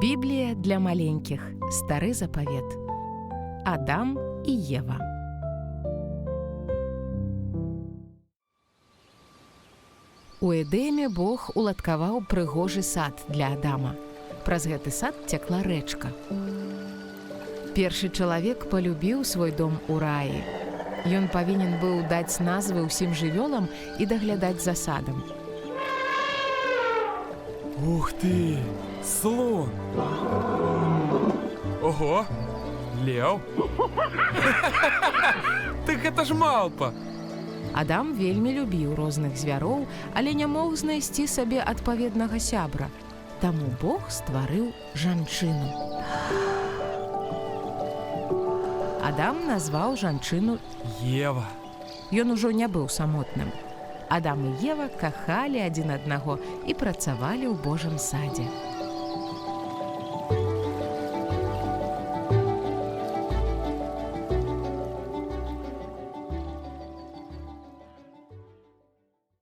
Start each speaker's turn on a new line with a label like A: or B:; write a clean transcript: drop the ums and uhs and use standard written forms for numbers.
A: Біблія для маленькіх. Стары запавет. Адам і Ева. У Эдеме Бог уладкаваў прыгожы сад для Адама. Праз гэты сад цякла рэчка. Першы чалавек палюбіў свой дом у раі. Ён павінен быў даць назвы ўсім жывёлам і даглядаць за садам.
B: Ух ты! Слон! Ого! Лев! Так это ж малпа!
A: Адам вельмі любіў розных звяроў, але не мог знайсці сабе адпаведнага сябра. Таму Бог стварыў жанчыну. Адам назваў жанчыну
B: Ева!
A: Ён ужо не быў самотным. Адам і Ева кахалі адзін аднаго і працавалі ў Божым садзе.